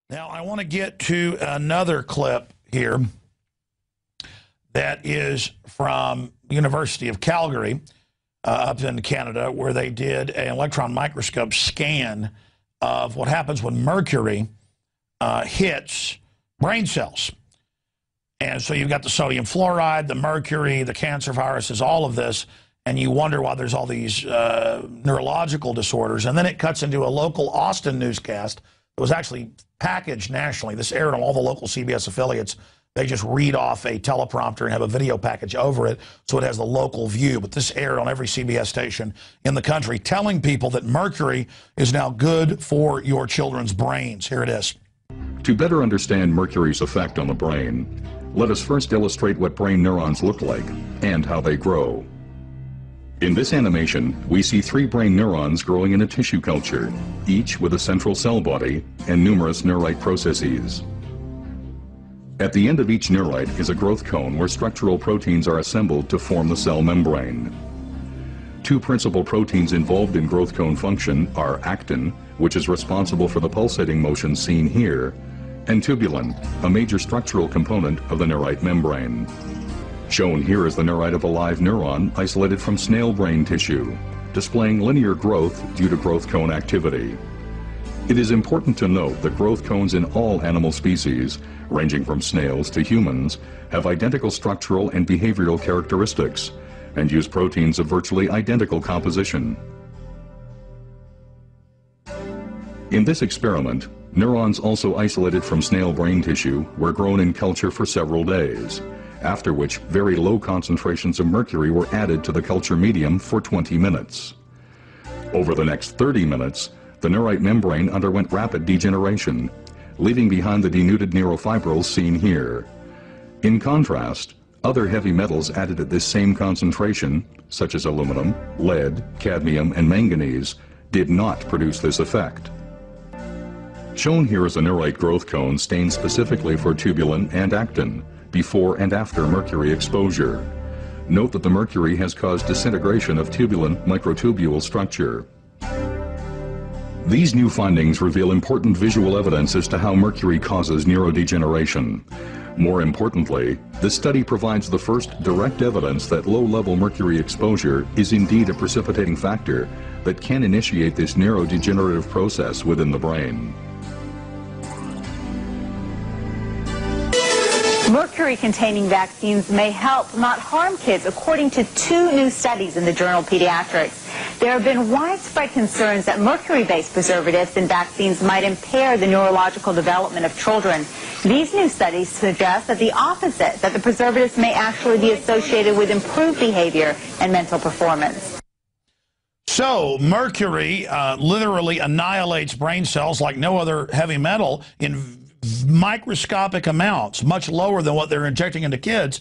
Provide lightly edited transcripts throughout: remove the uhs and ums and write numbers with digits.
Now, I want to get to another clip here that is from University of Calgary up in Canada, where they did an electron microscope scan of what happens when mercury hits brain cells. And so you've got the sodium fluoride, the mercury, the cancer viruses, all of this, and you wonder why there's all these neurological disorders. And then it cuts into a local Austin newscast that was actually packaged nationally. This aired on all the local CBS affiliates. They just read off a teleprompter and have a video package over it, so it has the local view. But this aired on every CBS station in the country, telling people that mercury is now good for your children's brains. Here it is. To better understand mercury's effect on the brain, let us first illustrate what brain neurons look like and how they grow. In this animation, we see 3 brain neurons growing in a tissue culture, each with a central cell body and numerous neurite processes. At the end of each neurite is a growth cone where structural proteins are assembled to form the cell membrane. 2 principal proteins involved in growth cone function are actin, which is responsible for the pulsating motion seen here, and tubulin, a major structural component of the neurite membrane. Shown here is the neurite of a live neuron isolated from snail brain tissue, displaying linear growth due to growth cone activity. It is important to note that growth cones in all animal species, ranging from snails to humans, have identical structural and behavioral characteristics and use proteins of virtually identical composition. In this experiment, neurons also isolated from snail brain tissue were grown in culture for several days, after which very low concentrations of mercury were added to the culture medium for 20 minutes. Over the next 30 minutes, the neurite membrane underwent rapid degeneration, leaving behind the denuded neurofibrils seen here. In contrast, other heavy metals added at this same concentration, such as aluminum, lead, cadmium, and manganese, did not produce this effect. Shown here is a neurite growth cone stained specifically for tubulin and actin, before and after mercury exposure. Note that the mercury has caused disintegration of tubulin microtubule structure. These new findings reveal important visual evidence as to how mercury causes neurodegeneration. More importantly, this study provides the first direct evidence that low-level mercury exposure is indeed a precipitating factor that can initiate this neurodegenerative process within the brain. Mercury-containing vaccines may help, not harm kids, according to 2 new studies in the journal Pediatrics. There have been widespread concerns that mercury-based preservatives in vaccines might impair the neurological development of children. These new studies suggest that the opposite, that the preservatives may actually be associated with improved behavior and mental performance. So mercury literally annihilates brain cells like no other heavy metal in microscopic amounts, much lower than what they're injecting into kids.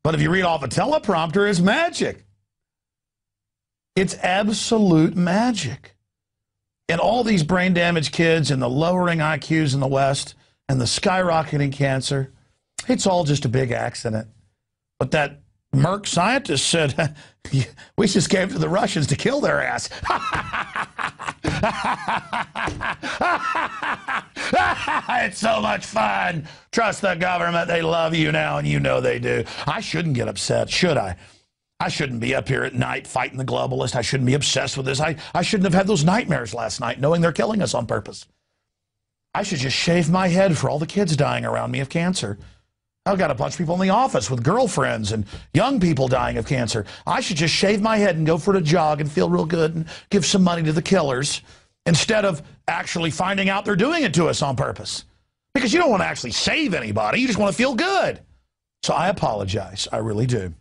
But if you read off a teleprompter, it's magic. It's absolute magic. And all these brain damaged kids and the lowering IQs in the West and the skyrocketing cancer, it's all just a big accident. But that Merck scientist said, we just gave it to the Russians to kill their ass. It's so much fun. Trust the government. They love you now, and you know they do. I shouldn't get upset, should I? I shouldn't be up here at night fighting the globalists. I shouldn't be obsessed with this. I shouldn't have had those nightmares last night knowing they're killing us on purpose. I should just shave my head for all the kids dying around me of cancer. I've got a bunch of people in the office with girlfriends and young people dying of cancer. I should just shave my head and go for a jog and feel real good and give some money to the killers instead of actually finding out they're doing it to us on purpose. Because you don't want to actually save anybody. You just want to feel good. So I apologize. I really do.